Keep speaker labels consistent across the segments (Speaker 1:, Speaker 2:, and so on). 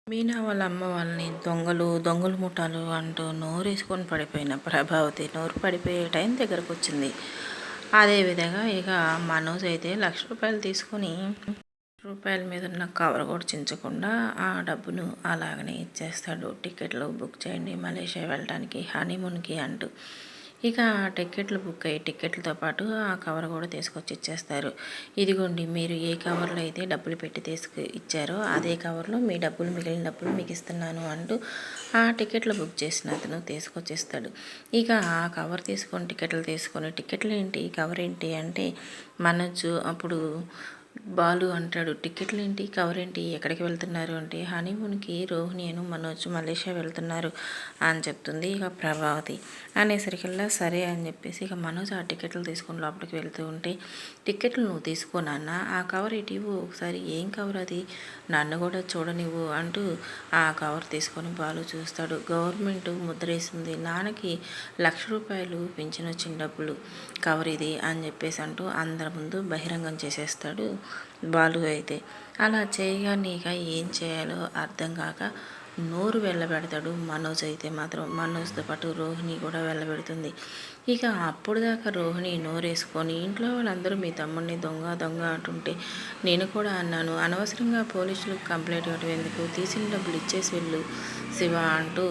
Speaker 1: మీనా వాళ్ళ అమ్మ వాళ్ళని దొంగలు దొంగలు ముఠాలు అంటూ నోరేసుకొని పడిపోయిన ప్రభావతి నోరు పడిపోయే టైం దగ్గరకు వచ్చింది. అదేవిధంగా ఇక మనోజ్ అయితే ₹1,00,000 తీసుకుని రూపాయల మీద ఉన్న కవర్ కూడా చించకుండా ఆ డబ్బును అలాగనే ఇచ్చేస్తాడు. టికెట్లు బుక్ చేయండి మలేషియా వెళ్ళడానికి హనీమూన్కి అంటూ. ఇక టికెట్లు బుక్ అయ్యి టికెట్లతో పాటు ఆ కవర్ కూడా తీసుకొచ్చి ఇచ్చేస్తారు. ఇదిగోండి మీరు ఏ కవర్లో అయితే డబ్బులు పెట్టి ఇచ్చారో అదే కవర్లో మీ డబ్బులు మిగిలిన డబ్బులు మీకు ఇస్తున్నాను అంటూ ఆ టికెట్లు బుక్ చేసిన అతను తీసుకొచ్చిస్తాడు. ఇక ఆ కవర్ తీసుకొని టికెట్లు ఏంటి కవర్ ఏంటి అంటే మనోజ్ అప్పుడు బాలు అంటాడు, టికెట్లు ఏంటి కవర్ ఏంటి ఎక్కడికి వెళ్తున్నారు అంటే హనీమూన్కి రోహిణి మనోజ్ మలేషియా వెళ్తున్నారు అని చెప్తుంది ఇక ప్రభావతి. అనేసరికల్లా సరే అని చెప్పేసి ఇక మనోజ్ ఆ టికెట్లు తీసుకొని లోపలికి వెళ్తూ ఉంటే, టికెట్లు నువ్వు తీసుకోనన్న ఆ కవర్ ఇటు ఇవ్వు ఒకసారి, ఏం కవర్ అది, నన్ను కూడా చూడనివ్వు అంటూ ఆ కవర్ తీసుకొని బాలు చూస్తాడు. గవర్నమెంట్ ముద్రేసింది, నాన్నకి ₹1,00,000 పింఛన్ వచ్చిన డబ్బులు కవర్ ఇది అని చెప్పేసి అంటూ అందరి ముందు బహిరంగం చేసేస్తాడు బాలు అయితే. అలా చేయగానే ఇక ఏం చేయాలో అర్థం కాక నోరు వెళ్ళబెడతాడు మనోజ్ అయితే మాత్రం. మనోజ్తో పాటు రోహిణి కూడా వెళ్ళబెడుతుంది. ఇక అప్పుడు దాకా రోహిణి నోరేసుకొని ఇంట్లో వాళ్ళందరూ మీ తమ్ముడిని దొంగ దొంగ అంటుంటే నేను కూడా అన్నాను, అనవసరంగా పోలీసులకు కంప్లైంట్ ఇవ్వడం ఎందుకు, తీసిన డబ్బులు ఇచ్చేసి వెళ్ళు శివ అంటూ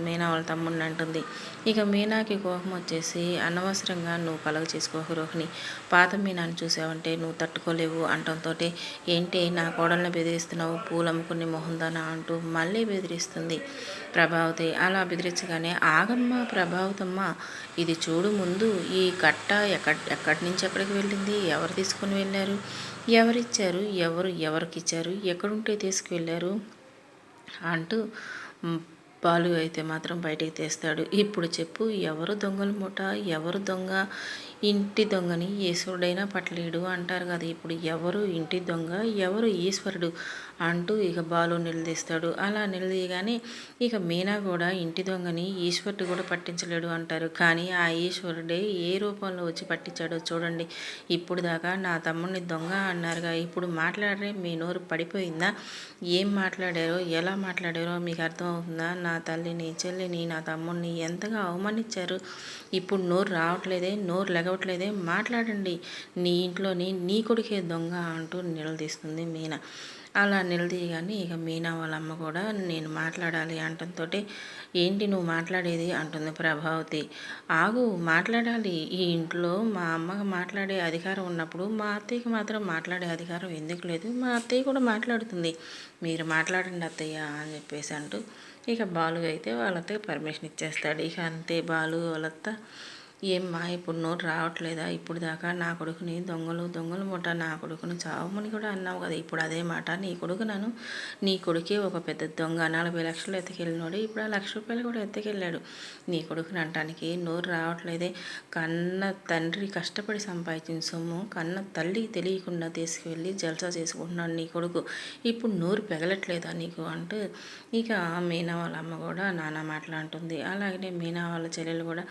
Speaker 1: మీనా వాళ్ళ తమ్ముడిని అంటుంది. ఇక మీనాకి కోపం వచ్చేసి, అనవసరంగా నువ్వు కలగ చేసుకోకు రోహిణి, పాత మీనాన్ని చూసావంటే నువ్వు తట్టుకోలేవు అంటంతో, ఏంటి నా కోడల్ని బెదిరిస్తున్నావు పూలు అమ్ముకునే మొహందానా అంటూ మళ్ళీ బెదిరిస్తుంది ప్రభావతి. అలా బెదిరించగానే ఆగమ్మ ప్రభావతమ్మ, ఇది చూడు ముందు ఈ కట్ట ఎక్కడి నుంచి ఎక్కడికి వెళ్ళింది, ఎవరు తీసుకొని వెళ్ళారు, ఎవరిచ్చారు, ఎవరికి ఇచ్చారు, ఎక్కడుంటే తీసుకువెళ్ళారు అంటూ బాలు అయితే మాత్రం బయటికి తీస్తాడు. ఇప్పుడు చెప్పు, ఎవరు దొంగల మూట, ఎవరు దొంగ, ఇంటి దొంగని ఈశ్వరుడైనా పట్టలేడు అంటారు కదా, ఇప్పుడు ఎవరు ఇంటి దొంగ, ఎవరు ఈశ్వరుడు అంటూ ఇక బాలు నిలదీస్తాడు. అలా నిలదీయగానే ఇక మీనా కూడా ఇంటి దొంగని ఈశ్వరుడు కూడా పట్టించలేడు అంటారు, కానీ ఆ ఈశ్వరుడే ఏ రూపంలో వచ్చి పట్టించాడో చూడండి, ఇప్పుడు దాకా నా తమ్ముడిని దొంగ అన్నారుగా, ఇప్పుడు మాట్లాడరే మీ నోరు పడిపోయిందా, ఏం మాట్లాడారో ఎలా మాట్లాడారో మీకు అర్థమవుతుందా, నా తల్లిని చెల్లిని నా తమ్ముడిని ఎంతగా అవమానించారు, ఇప్పుడు నోరు రావట్లేదే, నోరు లెగవట్లేదే, మాట్లాడండి, నీ ఇంట్లోని నీ కొడుకే దొంగ అంటూ నిలదీస్తుంది మీనా. అలా నిలదీయగానే ఇక మీనా వాళ్ళ అమ్మ కూడా నేను మాట్లాడాలి అంటంతో, ఏంటి నువ్వు మాట్లాడేది అంటుంది ప్రభావతి. ఆగు, మాట్లాడాలి, ఈ ఇంట్లో మా అమ్మకి మాట్లాడే అధికారం ఉన్నప్పుడు మా అత్తయ్యకి మాత్రం మాట్లాడే అధికారం ఎందుకు లేదు, మా అత్తయ్య కూడా మాట్లాడుతుంది, మీరు మాట్లాడండి అత్తయ్య అని చెప్పేసి అంటూ ఇక బాలు అయితే వాళ్ళతో పర్మిషన్ ఇచ్చేస్తాడు. ఇక అంతే బాలు వాళ్ళత్త, ఏమ్మా ఇప్పుడు నోరు రావట్లేదా, ఇప్పుడు దాకా నా కొడుకుని దొంగలు ముఠ నా కొడుకుని చావమని కూడా అన్నావు కదా, ఇప్పుడు అదే మాట, నీ కొడుకే ఒక పెద్ద దొంగ, 40 లక్షలు ఎత్తుకెళ్ళినాడు, ఇప్పుడు ఆ ₹1,00,000 కూడా ఎత్తుకెళ్ళాడు, నీ కొడుకుని అనటానికి నోరు రావట్లేదే, కన్న తండ్రి కష్టపడి సంపాదించిన సొమ్ము కన్న తల్లి తెలియకుండా తీసుకువెళ్ళి జల్సా చేసుకుంటున్నాడు నీ కొడుకు, ఇప్పుడు నోరు పెగలట్లేదా నీకు అంటూ ఇక మీనా వాళ్ళ అమ్మ కూడా నానా మాట్లాడుతుంది. అలాగనే మీనా వాళ్ళ చెల్లెలు కూడా,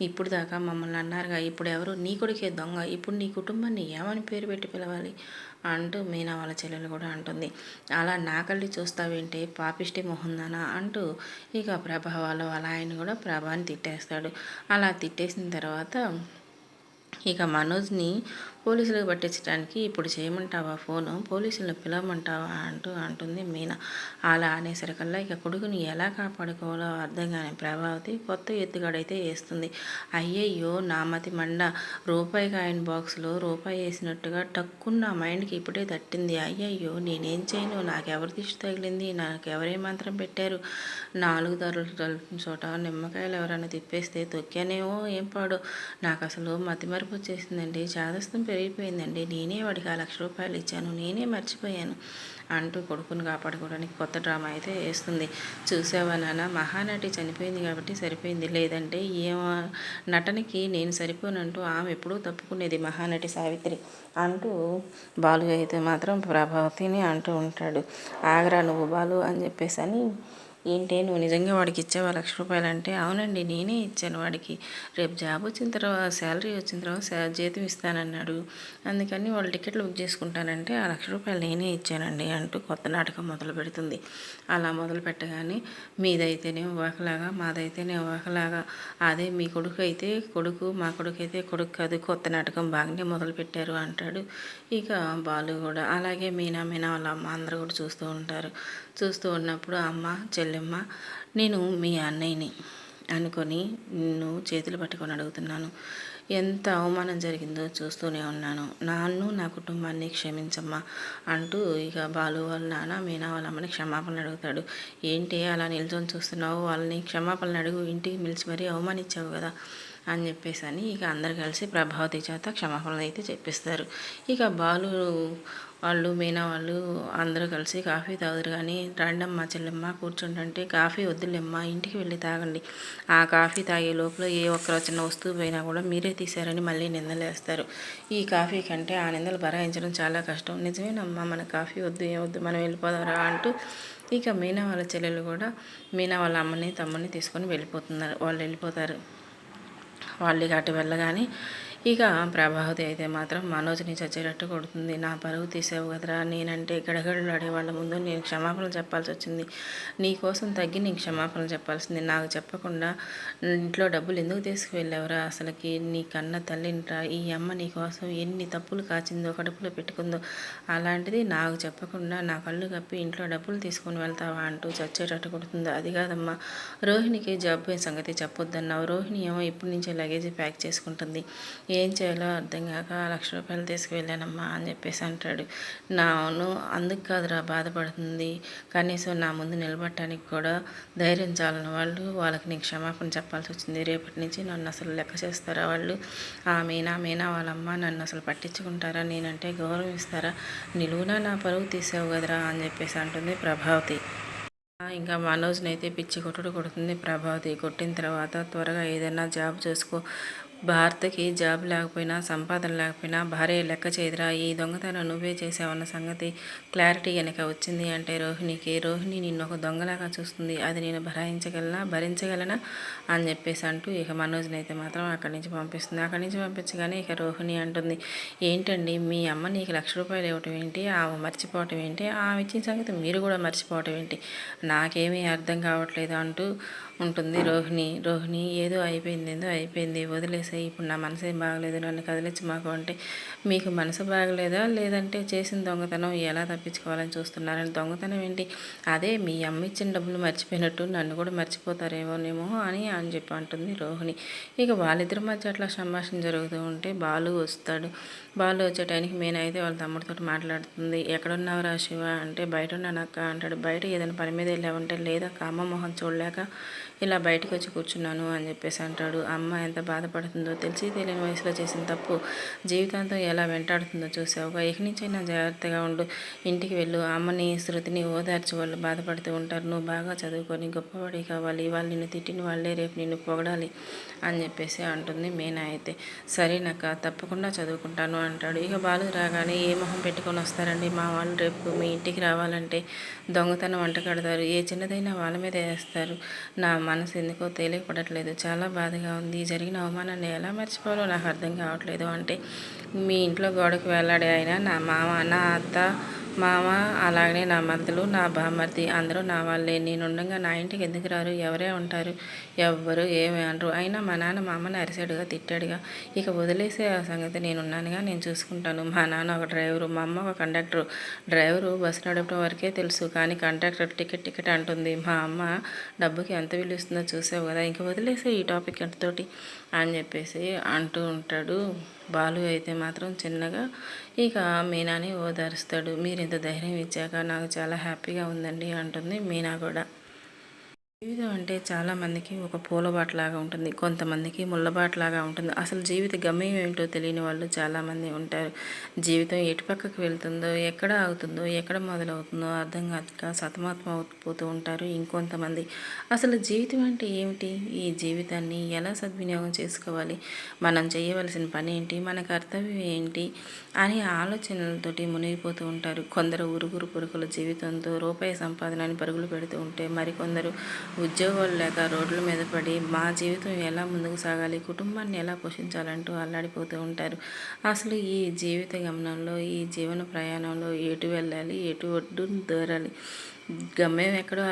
Speaker 1: ఇప్పుడు దాకా మమ్మల్ని అన్నారుగా, ఇప్పుడు ఎవరు నీ కొడుకే దొంగ, ఇప్పుడు నీ కుటుంబాన్ని ఏమని పేరు పెట్టి పిలవాలి అంటూ మీనా వాళ్ళ చెల్లెలు కూడా అంటుంది. అలా నాకల్లి చూస్తావేంటే పాపిష్టి మొహందానా అంటూ ఇక ప్రభా వాళ్ళ ఆయన కూడా ప్రభాని తిట్టేస్తాడు. అలా తిట్టేసిన తర్వాత ఇక మనోజ్ని పోలీసులకు పట్టించడానికి ఇప్పుడు చేయమంటావా ఫోను, పోలీసులను పిలవమంటావా అంటూ అంటుంది మీనా. అలా అనేసరికల్లా ఇక కొడుకుని ఎలా కాపాడుకోవాలో అర్థం కాని ప్రభావతి కొత్త ఎత్తుగడైతే వేస్తుంది. అయ్యయ్యో నా మతి మండ, రూపాయి కాయిన్ బాక్స్లో రూపాయి వేసినట్టుగా టక్కున్న నా మైండ్కి ఇప్పుడే తట్టింది, అయ్యయ్యో నేనేం చేయను, నాకెవరి దిష్టి తగిలింది, నాకెవరే మంత్రం పెట్టారు, 4 ధరల చోట నిమ్మకాయలు ఎవరైనా తిప్పేస్తే తొక్కానేమో ఏం పాడో, నాకు అసలు మతిమరుపు వచ్చేసిందండి, చాదస్తం పెరిగిపోయిందండి, నేనే వాడికి ఆ ₹1,00,000 ఇచ్చాను, నేనే మర్చిపోయాను అంటూ కొడుకుని కాపాడుకోవడానికి కొత్త డ్రామా అయితే వేస్తుంది. చూసావా నాన్న, మహానటి చనిపోయింది కాబట్టి సరిపోయింది, లేదంటే నటనకి నేను సరిపోనంటూ ఆమె ఎప్పుడూ తప్పుకునేది మహానటి సావిత్రి అంటూ బాలు అయితే మాత్రం ప్రభావతిని అంటూ ఉంటాడు. ఆగరా నువ్వు బాలు అని చెప్పేసి అని ఏంటి నువ్వు నిజంగా వాడికి ఇచ్చావా ₹1,00,000 అంటే, అవునండి నేనే ఇచ్చాను వాడికి. రేపు జాబ్ వచ్చిన తర్వాత శాలరీ వచ్చిన తర్వాత జీతం ఇస్తానన్నాడు. అందుకని వాళ్ళు టికెట్లు బుక్ చేసుకుంటానంటే ఆ ₹1,00,000 నేనే ఇచ్చానండి అంటూ కొత్త నాటకం మొదలు పెడుతుంది. అలా మొదలు పెట్టగానే మీదైతేనే ఒకలాగా, మాదైతేనే ఒకలాగా, అదే మీ కొడుకు అయితే కొడుకు, మా కొడుకు అయితే కొడుకు కాదు, కొత్త నాటకం బాగానే మొదలుపెట్టారు అంటాడు. ఇక బాలు కూడా అలాగే మీనా వాళ్ళ అమ్మ అందరూ కూడా చూస్తూ ఉంటారు. చూస్తూ ఉన్నప్పుడు అమ్మ, చెల్లెమ్మ, నేను మీ అన్నయ్యని అనుకొని నిన్ను చేతులు పట్టుకొని అడుగుతున్నాను. ఎంత అవమానం జరిగిందో చూస్తూనే ఉన్నాను. నన్ను నా కుటుంబాన్ని క్షమించమ్మా అంటూ ఇక బాలు వాళ్ళ నాన్న మీనా వాళ్ళ అమ్మని క్షమాపణలు అడుగుతాడు. ఏంటి అలా నిల్చొని చూస్తున్నావు, వాళ్ళని క్షమాపణలు అడుగు, ఇంటికి పిలిచి మరీ అవమానించావు కదా అని చెప్పేసి అని ఇక అందరు కలిసి ప్రభావతి చేత క్షమాపణలు అయితే చెప్పిస్తారు. ఇక బాలు వాళ్ళు మీనా వాళ్ళు అందరూ కలిసి కాఫీ తాగుతారు. కానీ రండమ్మ చెల్లెమ్మ కూర్చుంటుంటే, కాఫీ వద్దులేమ్మ ఇంటికి వెళ్ళి తాగండి, ఆ కాఫీ తాగే లోపల ఏ ఒక్కరు చిన్న వస్తువు పోయినా కూడా మీరే తీశారని మళ్ళీ నిందలేస్తారు. ఈ కాఫీ కంటే ఆ నిందలు భరాయించడం చాలా కష్టం. నిజమేనమ్మా, మన కాఫీ వద్దు ఏమొద్దు మనం వెళ్ళిపోదారా అంటూ ఇక మీనా వాళ్ళ చెల్లెలు కూడా మీనా వాళ్ళ అమ్మని తమ్ముని తీసుకొని వాళ్ళు వెళ్ళిపోతారు. వాళ్ళు ఇక అటు వెళ్ళగానే ఇక ప్రభావతి అయితే మాత్రం మనోజ్ని చచ్చేటట్టు కొడుతుంది. నా పరువు తీసావు కదరా, నేనంటే గడగడలు ఆడేవాళ్ళ ముందు నేను క్షమాపణలు చెప్పాల్సి వచ్చింది. నీ కోసం తగ్గి నీకు క్షమాపణలు చెప్పాల్సింది, నాకు చెప్పకుండా ఇంట్లో డబ్బులు ఎందుకు తీసుకువెళ్ళావురా, అసలుకి నీ కన్న తల్లినిరా, ఈ అమ్మ నీ కోసం ఎన్ని తప్పులు కాచిందో కడుపులో పెట్టుకుందో, అలాంటిది నాకు చెప్పకుండా నా కళ్ళు కప్పి ఇంట్లో డబ్బులు తీసుకొని వెళ్తావా అంటూ చచ్చేటట్టు కొడుతుంది. అది కాదమ్మా, రోహిణికి జాబ్ సంగతి చెప్పొద్దన్నావు, రోహిణి ఏమో ఇప్పటి నుంచే లగేజీ ప్యాక్ చేసుకుంటుంది, ఏం చేయాలో అర్థం కాక ₹1,00,000 తీసుకువెళ్ళానమ్మా అని చెప్పేసి అంటాడు. నాను అందుకు కాదురా బాధపడుతుంది, కనీసం నా ముందు నిలబడటానికి కూడా ధైర్యం చాలని వాళ్ళు, వాళ్ళకి నీకు క్షమాపణ చెప్పాల్సి వచ్చింది. రేపటి నుంచి నన్ను అసలు లెక్క చేస్తారా వాళ్ళు, ఆ మీనా వాళ్ళమ్మ నన్ను అసలు పట్టించుకుంటారా, నేనంటే గౌరవం ఇస్తారా, నిలువునా నా పరువు తీసావు కదరా అని చెప్పేసి అంటుంది ప్రభావతి. ఇంకా మనోజ్ని అయితే పిచ్చి కొడుతుంది ప్రభావతి. కొట్టిన తర్వాత త్వరగా ఏదైనా జాబ్ చేసుకో, భర్తకి జాబ్ లేకపోయినా సంపాదన లేకపోయినా భార్య లెక్క చేయదురా, ఈ దొంగతనం నువ్వే చేసావన్న సంగతి క్లారిటీ కనుక వచ్చింది అంటే రోహిణి నిన్ను ఒక దొంగలాగా చూస్తుంది, అది నేను భరించగలనా అని చెప్పేసి అంటూ ఇక మనోజ్ని అయితే మాత్రం అక్కడి నుంచి పంపిస్తుంది. అక్కడి నుంచి పంపించగానే ఇక రోహిణి అంటుంది, ఏంటండి మీ అమ్మ నీకు ₹1,00,000 ఇవ్వటం ఏంటి, ఆమె మర్చిపోవటం ఏంటి, ఆమె ఇచ్చిన సంగతి మీరు కూడా మర్చిపోవటం ఏంటి, నాకేమీ అర్థం కావట్లేదు అంటూ ఉంటుంది రోహిణి ఏదో అయిపోయింది వదిలేసాయి, ఇప్పుడు నా మనసు ఏం బాగలేదు, నన్ను కదిలించి మాకు అంటే, మీకు మనసు బాగలేదా లేదంటే చేసిన దొంగతనం ఎలా తప్పించుకోవాలని చూస్తున్నారని, దొంగతనం ఏంటి, అదే మీ అమ్మ ఇచ్చిన డబ్బులు మర్చిపోయినట్టు నన్ను కూడా మర్చిపోతారేమోనేమో అని చెప్పి అంటుంది రోహిణి. ఇక వాళ్ళిద్దరి మధ్య అట్లా సంభాషణ జరుగుతూ ఉంటే బాలు వస్తాడు. బాలు వచ్చే టైంకి మీనా అయితే వాళ్ళ తమ్ముడితో మాట్లాడుతుంది. ఎక్కడున్నావురా శివ అంటే, బయట ఉన్నానక్క అంటాడు. బయట ఏదైనా పని మీద వెళ్ళావంటే, లేదక్క అమ్మ మొహం చూడలేక ఇలా బయటకు వచ్చి కూర్చున్నాను అని చెప్పేసి అంటాడు. అమ్మ ఎంత బాధపడుతుందో, తెలిసి తెలియని వయసులో చేసిన తప్పు జీవితాంతం ఎలా వెంటాడుతుందో చూసావుగా, ఇక నుంచైనా జాగ్రత్తగా ఉండు, ఇంటికి వెళ్ళు, అమ్మని శృతిని ఓదార్చి, వాళ్ళు బాధపడుతూ ఉంటారు, నువ్వు బాగా చదువుకొని గొప్పవాడి కావాలి, వాళ్ళు నిన్ను తిట్టిన వాళ్ళే రేపు నిన్ను పొగడాలి అని చెప్పేసి అంటుంది మీనా అయితే. సరేనక్క తప్పకుండా చదువుకుంటాను అంటాడు. ఇక బాలు రాగానే ఏ మొహం పెట్టుకొని వస్తారండి మా వాళ్ళు, రేపు మీ ఇంటికి రావాలంటే దొంగతనం వంట కడతారు, ఏ చిన్నదైనా వాళ్ళ మీద వేస్తారు, నా మనసు ఎందుకో తేలికపడట్లేదు, చాలా బాధగా ఉంది, జరిగిన అవమానాన్ని ఎలా మర్చిపోవాలో నాకు అర్థం కావట్లేదు అంటే, మీ ఇంట్లో గోడకు వేలాడే అయినా నా మామ, నా అత్త మామ, అలాగనే నా మద్దలు, నా బామ్మర్ది అందరూ నా వాళ్ళే, నేనుండగా నా ఇంటికి ఎందుకు రారు, ఎవరే ఉంటారు, ఎవ్వరు ఏమి అనరు, అయినా మా నాన్న మా అమ్మని అరిసాడుగా తిట్టాడుగా, ఇక వదిలేసే ఆ సంగతి నేనున్నానుగా, నేను చూసుకుంటాను, మా నాన్న ఒక డ్రైవరు, మా అమ్మ ఒక కండక్టరు, డ్రైవరు బస్సు నడపడం వరకే తెలుసు, కానీ కండక్టర్ టికెట్ అంటుంది, మా అమ్మ డబ్బుకి ఎంత విలుస్తుందో చూసావు కదా, ఇంక వదిలేసే ఈ టాపిక్ ఎంతతోటి అని చెప్పేసి అంటూ ఉంటాడు. బాలు అయితే మాత్రం చిన్నగా ఇక మీనాని ఓదారుస్తాడు. మీరు ఇంత ధైర్యం ఇచ్చాక నాకు చాలా హ్యాపీగా ఉందండి అంటుంది మీనా కూడా. జీవితం అంటే చాలామందికి ఒక పూలబాటలాగా ఉంటుంది. కొంతమందికి ముళ్ళబాటలాగా ఉంటుంది. అసలు జీవిత గమ్యం ఏంటో తెలియని వాళ్ళు చాలామంది ఉంటారు. జీవితం ఎటు పక్కకి వెళ్తుందో, ఎక్కడ ఆగుతుందో, ఎక్కడ మొదలవుతుందో అర్థం కాక సతమతం అయిపోతూ ఉంటారు. ఇంకొంతమంది అసలు జీవితం అంటే ఏమిటి? ఈ జీవితాన్ని ఎలా సద్వినియోగం చేసుకోవాలి? మనం చేయవలసిన పని ఏంటి? మన కర్తవ్యం ఏంటి? అనే ఆలోచనలతోటి మునిగిపోతూ ఉంటారు. కొందరు ఉరుగురు పురుగుల జీవితంతో రూపాయి సంపాదన అని పరుగులు పెడుతూ ఉంటే, మరికొందరు ఉద్యోగాలు లేక రోడ్ల మీద పడి మా జీవితం ఎలా ముందుకు సాగాలి, కుటుంబాన్ని ఎలా పోషించాలంటూ అల్లాడిపోతూ ఉంటారు. అసలు ఈ జీవిత గమనంలో, ఈ జీవన ప్రయాణంలో ఎటు వెళ్ళాలి, ఎటు ఒడ్డున దూరాలి, గమ్యం ఎక్కడో